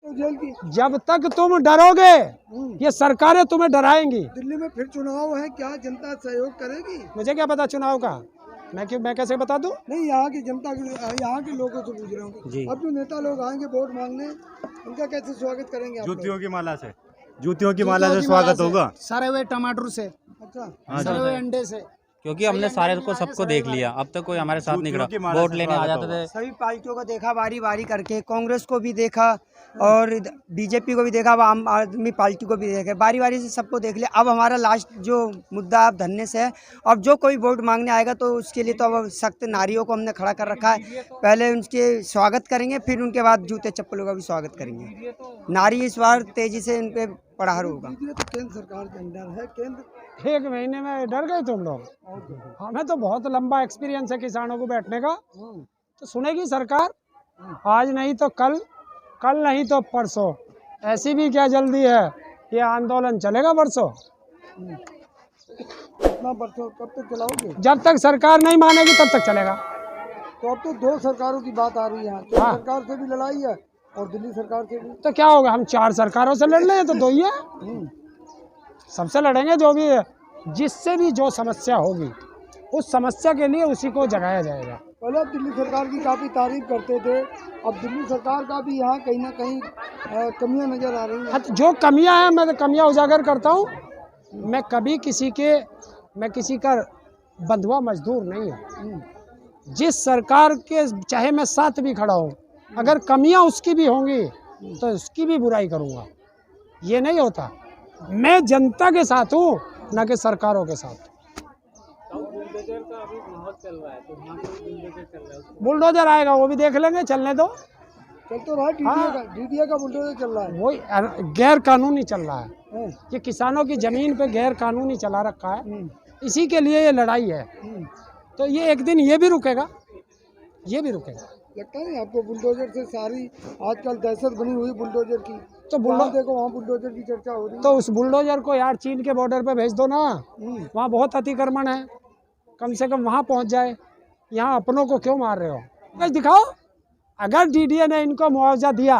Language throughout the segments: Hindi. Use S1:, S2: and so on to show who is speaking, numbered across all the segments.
S1: तो जेल की।
S2: जब तक तुम डरोगे ये सरकारें तुम्हें डराएंगी।
S1: दिल्ली में फिर चुनाव है, क्या जनता सहयोग करेगी?
S2: मुझे क्या पता चुनाव का, मैं कैसे बता दूं?
S1: नहीं, यहाँ की जनता यहाँ के लोगों से पूछ रहा हूँ। अब जो नेता लोग आएंगे वोट मांगने, उनका कैसे स्वागत करेंगे आप लोग?
S3: जूतियों की माला से स्वागत होगा।
S4: सरे हुए टमाटर से,
S1: अच्छा,
S4: सरे हुए अंडे से,
S5: क्योंकि हमने सारे को सबको देख लिया, अब तक कोई हमारे साथ नहीं खड़ा। वोट लेने आ जाते थे।
S4: सभी पार्टियों को देखा बारी बारी करके, कांग्रेस को भी देखा और बीजेपी को भी देखा, अब आम आदमी पार्टी को भी देखा, बारी बारी से सबको देख लिया। अब हमारा लास्ट जो मुद्दा अब धरने से है। अब जो कोई वोट मांगने आएगा तो उसके लिए तो अब सख्त नारियों को हमने खड़ा कर रखा है। पहले उनके स्वागत करेंगे, फिर उनके बाद जूते चप्पलों का भी स्वागत करेंगे। नारी इस बार तेजी से इन पे प्रहार होगा।
S1: ये तो केंद्र सरकार के अंदर है। केंद्र
S2: 1 महीने में डर गए तुम लोग? हमें तो बहुत लंबा एक्सपीरियंस है किसानों को बैठने का। तो सुनेगी सरकार, आज नहीं तो कल, कल नहीं तो परसों। ऐसी भी क्या जल्दी है, ये आंदोलन चलेगा परसों।
S1: कितना परसों, कब तक चलाओगे?
S2: जब तक सरकार नहीं मानेगी तब तक चलेगा।
S1: तो अब तो 2 सरकारों की बात आ रही है यहाँ।
S2: हाँ।
S1: सरकार से भी लड़ाई है और दिल्ली सरकार से भी।
S2: तो क्या होगा, हम 4 सरकारों से लड़ लें तो 2 ही है। सबसे लड़ेंगे, जो भी जिससे भी जो समस्या होगी उस समस्या के लिए उसी को जगाया जाएगा।
S1: पहले आप दिल्ली सरकार की काफ़ी तारीफ करते थे, अब दिल्ली सरकार का भी यहाँ कहीं ना कहीं कमियां नज़र आ रही हैं।
S2: हाँ, तो जो कमियां हैं मैं तो कमियां उजागर करता हूँ। मैं कभी किसी का बंधुआ मजदूर नहीं हूँ। जिस सरकार के चाहे मैं साथ भी खड़ा हूँ, अगर कमियां उसकी भी होंगी तो उसकी भी बुराई करूँगा। ये नहीं होता। मैं जनता के साथ हूँ, न कि सरकारों के साथ। बुलडोजर आएगा, वो भी देख लेंगे, चलने दो।
S1: चल तो रहा है, डीडीए का बुलडोजर चल रहा है।
S2: वही गैर कानूनी चल रहा है। ये किसानों की जमीन पे गैर कानूनी चला रखा है। इसी के लिए ये लड़ाई है। तो ये एक दिन ये भी रुकेगा, ये भी रुकेगा।
S1: लगता नहीं आपको बुलडोजर से सारी आजकल दहशत बनी हुई बुलडोजर की?
S2: तो
S1: देखो वहाँ बुलडोजर की चर्चा हो रही है।
S2: तो उस बुलडोजर को यार चीन के बॉर्डर पे भेज दो ना, वहाँ बहुत अतिक्रमण है, कम से कम वहाँ पहुँच जाए। यहाँ अपनों को क्यों मार रहे हो? कागज दिखाओ। अगर डीडीए ने इनको मुआवजा दिया,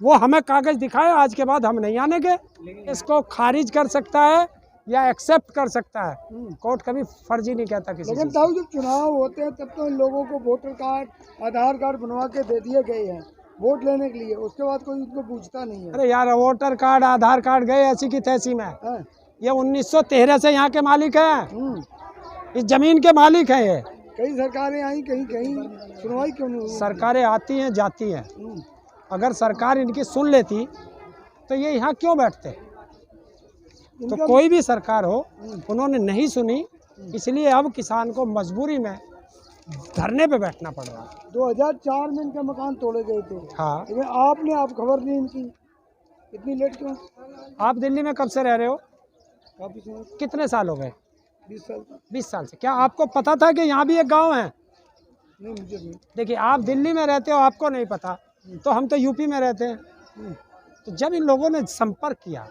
S2: वो हमें कागज दिखाए, आज के बाद हम नहीं आने के। इसको खारिज कर सकता है या एक्सेप्ट कर सकता है, कोर्ट कभी फर्जी नहीं कहता किसी
S1: लेकिन ताऊ जब चुनाव होते हैं तब तो इन लोगों को वोटर कार्ड, आधार कार्ड बनवा के दे दिए गए हैं वोट लेने के लिए, उसके बाद कोई उनको पूछता नहीं है।
S2: अरे यार, वोटर कार्ड आधार कार्ड गए ऐसी की तैसी में। ये 1913 से यहाँ के मालिक हैं, इस जमीन के मालिक हैं ये।
S1: कई सरकारें आई, कहीं कहीं सुनवाई क्यों नहीं हुई?
S2: सरकारें आती हैं जाती हैं। अगर सरकार इनकी सुन लेती तो ये यहाँ क्यों बैठते? तो कोई भी सरकार हो, उन्होंने नहीं सुनी, इसलिए अब किसान को मजबूरी में धरने पे बैठना पड़ रहा है।
S1: 2004 में इनके मकान तोड़े गए थे।
S2: हाँ,
S1: लेकिन आपने आप खबर दी इनकी, इतनी लेट क्यों?
S2: आप दिल्ली में कब से रह रहे हो?
S1: काफी समय,
S2: कितने साल हो गए?
S1: 20 साल।
S2: 20 साल से। क्या आपको पता था कि यहाँ भी एक गांव है?
S1: नहीं, मुझे नहीं।
S2: देखिए, आप दिल्ली में रहते हो, आपको नहीं पता, तो हम तो यूपी में रहते हैं। तो जब इन लोगों ने संपर्क किया,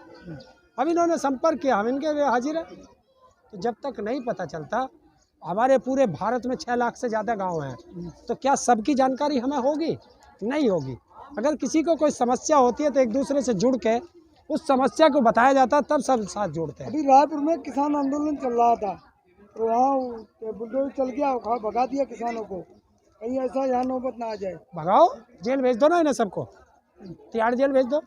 S2: अब इन्होंने संपर्क किया, हम इनके लिए हाजिर है। तो जब तक नहीं पता चलता, हमारे पूरे भारत में 6 लाख से ज़्यादा गांव हैं, तो क्या सबकी जानकारी हमें होगी? नहीं होगी। अगर किसी को कोई समस्या होती है तो एक दूसरे से जुड़ के उस समस्या को बताया जाता है, तब सब साथ जुड़ते हैं।
S1: अभी रायपुर में किसान आंदोलन चल रहा था, तो वहाँ बुलडोजर चल गया, भगा दिया किसानों को। कहीं ऐसा यहाँ नौबत ना आ जाए।
S2: भगाओ, जेल भेज दो ना इन्हें सबको, तिहाड़ जेल भेज दो।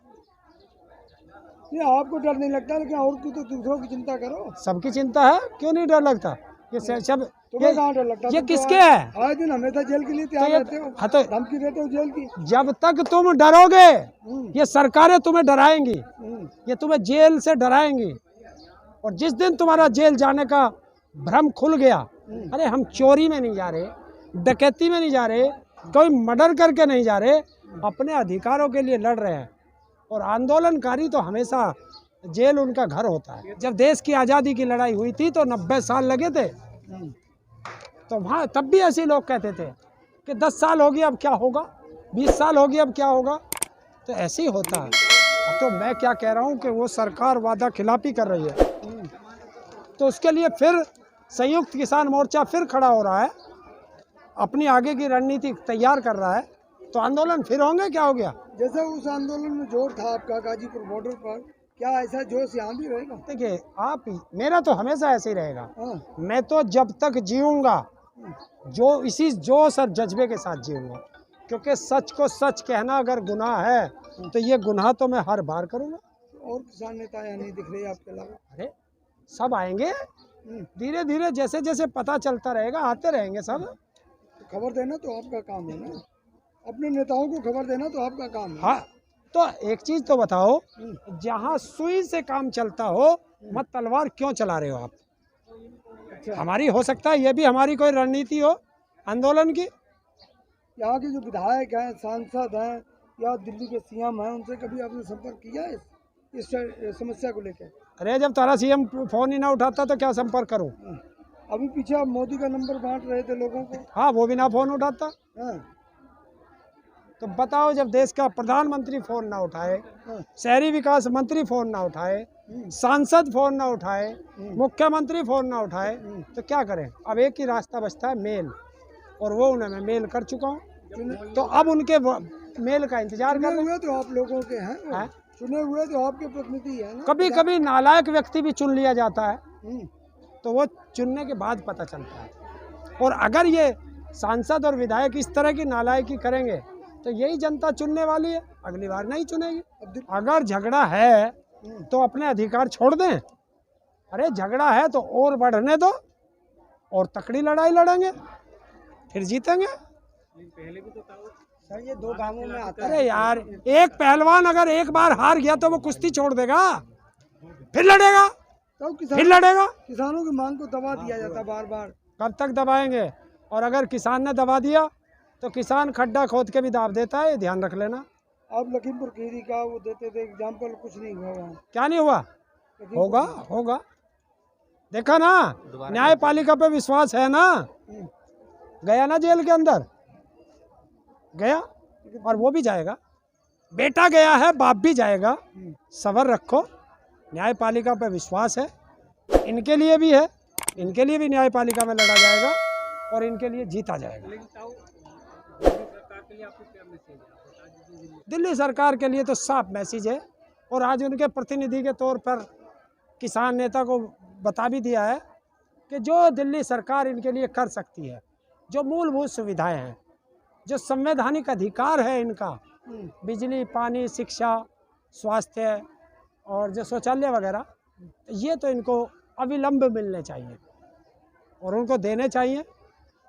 S1: ये आपको डर नहीं लगता? लेकिन और तो दूसरों की चिंता करो।
S2: सबकी चिंता है, क्यों नहीं डर लगता? ये सब
S1: तुम्हें कहाँ डर लगता?
S2: ये किसके है?
S1: आए दिन हमेशा जेल के लिए तैयार रहते हो,
S2: हाँ, तो
S1: धमकी देते हो जेल की।
S2: जब तक तुम डरोगे ये सरकारें तुम्हें डराएंगी, ये तुम्हें जेल से डराएंगी। और जिस दिन तुम्हारा जेल जाने का भ्रम खुल गया, अरे हम चोरी में नहीं जा रहे, डकैती में नहीं जा रहे, कोई मर्डर करके नहीं जा रहे, अपने अधिकारों के लिए लड़ रहे हैं। और आंदोलनकारी तो हमेशा जेल उनका घर होता है। जब देश की आज़ादी की लड़ाई हुई थी तो 90 साल लगे थे, तो वहाँ तब भी ऐसे लोग कहते थे कि 10 साल हो गए अब क्या होगा, 20 साल हो गए अब क्या होगा। तो ऐसे ही होता है। तो मैं क्या कह रहा हूँ कि वो सरकार वादा खिलाफी कर रही है, तो उसके लिए फिर संयुक्त किसान मोर्चा फिर खड़ा हो रहा है, अपनी आगे की रणनीति तैयार कर रहा है। तो आंदोलन फिर होंगे, क्या हो गया?
S1: जैसे उस आंदोलन में जोर था आपका गाजीपुर बॉर्डर पर, क्या ऐसा जोश यहाँ भी रहेगा?
S2: देखिए आप, मेरा तो हमेशा ऐसे ही रहेगा।
S1: हाँ।
S2: मैं तो जब तक जीऊंगा जो इसी जोश और जज्बे के साथ जीऊंगा, क्योंकि सच को सच कहना अगर गुनाह है तो ये गुनाह तो मैं हर बार करूंगा।
S1: और किसान नेता यहाँ नहीं दिख रहे आपके अलावा?
S2: अरे सब आएंगे धीरे धीरे, जैसे जैसे पता चलता रहेगा आते रहेंगे सब।
S1: खबर देना तो आपका काम है ना, अपने नेताओं को खबर देना तो आपका काम है।
S2: हाँ, तो एक चीज तो बताओ, जहाँ सुई से काम चलता हो मत तलवार क्यों चला रहे हो आप? हमारी हो सकता है ये भी हमारी कोई रणनीति हो आंदोलन की।
S1: यहाँ के जो विधायक हैं, सांसद हैं या दिल्ली के सीएम हैं, उनसे कभी आपने संपर्क किया है इस समस्या को लेकर?
S2: अरे जब तारा सीएम फोन ही ना उठाता तो क्या संपर्क करूं?
S1: अभी पीछे आप मोदी का नंबर बांट रहे थे लोगों को।
S2: हाँ, वो भी ना फोन उठाता।
S1: हाँ।
S2: तो बताओ, जब देश का प्रधानमंत्री फोन ना उठाए,
S1: हाँ।
S2: शहरी विकास मंत्री फोन ना उठाए, सांसद फोन ना उठाए, मुख्यमंत्री फोन ना उठाए, तो क्या करें? अब एक ही रास्ता बचता है, मेल, और वो उन्हें मैं मेल कर चुका हूँ। तो अब उनके मेल का इंतजार कर रहे
S1: हुए तो आप लोगों के हैं,
S2: हैं।
S1: चुने हुए तो आपके प्रतिनिधि है ना।
S2: कभी कभी नालायक व्यक्ति भी चुन लिया जाता है, तो वो चुनने के बाद पता चलता है। और अगर ये सांसद और विधायक इस तरह की नालायकी करेंगे तो यही जनता चुनने वाली है, अगली बार नहीं चुनेगी। अगर झगड़ा है तो अपने अधिकार छोड़ दें। अरे झगड़ा है तो और बढ़ने दो, और तकड़ी लड़ाई लड़ेंगे, फिर जीतेंगे।
S4: सर ये 2 गांवों में आता है।
S2: अरे यार, एक पहलवान अगर एक बार हार गया तो वो कुश्ती छोड़ देगा, फिर लड़ेगा,
S1: तो
S2: फिर लड़ेगा।
S1: किसानों की मांग को दबा दिया जाता बार बार।
S2: कब तक दबाएंगे? और अगर किसान ने दबा दिया तो किसान खड्डा खोद के भी दाब देता है, ये ध्यान रख लेना।
S1: आप लखीमपुर खीरी का वो देते थे एग्जाम्पल, कुछ नहीं हुआ वहाँ।
S2: क्या नहीं हुआ? होगा, होगा। देखा ना, न्यायपालिका पे विश्वास है ना। गया ना जेल के अंदर, गया, और वो भी जाएगा। बेटा गया है, बाप भी जाएगा। सबर रखो, न्यायपालिका पे विश्वास है, इनके लिए भी है, इनके लिए भी न्यायपालिका में लड़ा जाएगा और इनके लिए जीता जाएगा। दिल्ली सरकार के लिए तो साफ मैसेज है, और आज उनके प्रतिनिधि के तौर पर किसान नेता को बता भी दिया है कि जो दिल्ली सरकार इनके लिए कर सकती है, जो मूलभूत सुविधाएं हैं, जो संवैधानिक अधिकार है इनका, बिजली, पानी, शिक्षा, स्वास्थ्य और जो शौचालय वगैरह, ये तो इनको अविलंब मिलने चाहिए और उनको देने चाहिए।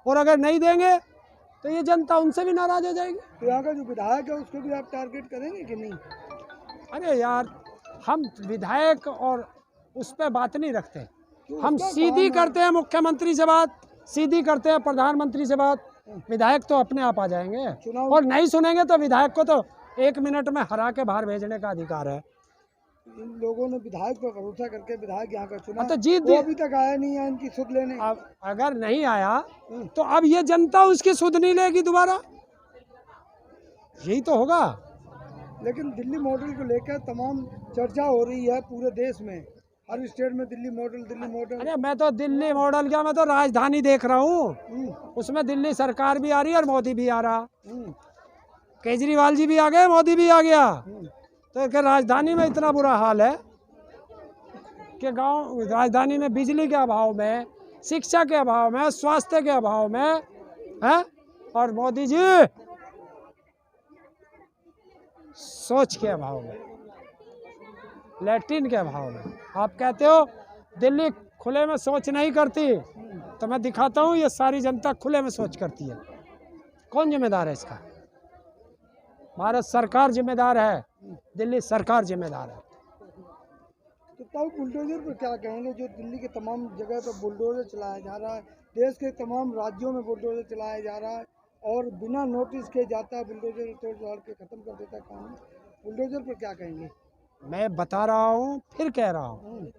S2: और अगर नहीं देंगे तो ये जनता उनसे भी नाराज हो जाएगी।
S1: तो यहाँ का जो विधायक है उसको भी आप टारगेट करेंगे कि नहीं?
S2: अरे यार, हम विधायक और उस पर बात नहीं रखते, हम सीधी करते हैं मुख्यमंत्री से बात, सीधी करते हैं प्रधानमंत्री से बात। विधायक तो अपने आप आ जाएंगे, और नहीं सुनेंगे तो विधायक को तो 1 मिनट में हरा के बाहर भेजने का अधिकार है।
S1: इन लोगों ने विधायक पर भरोसा करके विधायक यहाँ का चुना,
S2: तो जीत
S1: वो अभी तक आया नहीं है इनकी सुध लेने।
S2: अब अगर नहीं आया तो अब ये जनता उसकी सुध नहीं लेगी दोबारा, यही तो होगा।
S1: लेकिन दिल्ली मॉडल को लेकर तमाम चर्चा हो रही है पूरे देश में, हर स्टेट में दिल्ली मॉडल, दिल्ली मॉडल।
S2: अरे मैं तो दिल्ली मॉडल क्या, मैं तो राजधानी देख रहा हूँ, उसमें दिल्ली सरकार भी आ रही है और मोदी भी आ रहा। केजरीवाल जी भी आ गए, मोदी भी आ गया। तो राजधानी में इतना बुरा हाल है कि गांव, राजधानी में बिजली के अभाव में, शिक्षा के अभाव में, स्वास्थ्य के अभाव में है, और मोदी जी सोच के अभाव में, लैट्रिन के अभाव में। आप कहते हो दिल्ली खुले में सोच नहीं करती, तो मैं दिखाता हूँ ये सारी जनता खुले में सोच करती है। कौन जिम्मेदार है इसका? भारत सरकार जिम्मेदार है, दिल्ली सरकार जिम्मेदार है।
S1: तो तब बुलडोजर पर क्या कहेंगे? जो दिल्ली के तमाम जगह पर बुलडोजर चलाया जा रहा है, देश के तमाम राज्यों में बुलडोजर चलाया जा रहा है, और बिना नोटिस के जाता है बुलडोजर, तोड़ ताड़ के ख़त्म कर देता है काम। बुलडोजर पर क्या कहेंगे?
S2: मैं बता रहा हूँ, फिर कह रहा हूँ,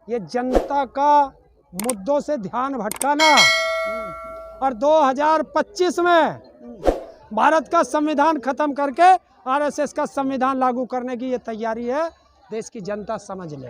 S2: ये जनता का मुद्दों से ध्यान भटकाना और 2025 में भारत का संविधान खत्म करके आरएसएस का संविधान लागू करने की ये तैयारी है, देश की जनता समझ ले।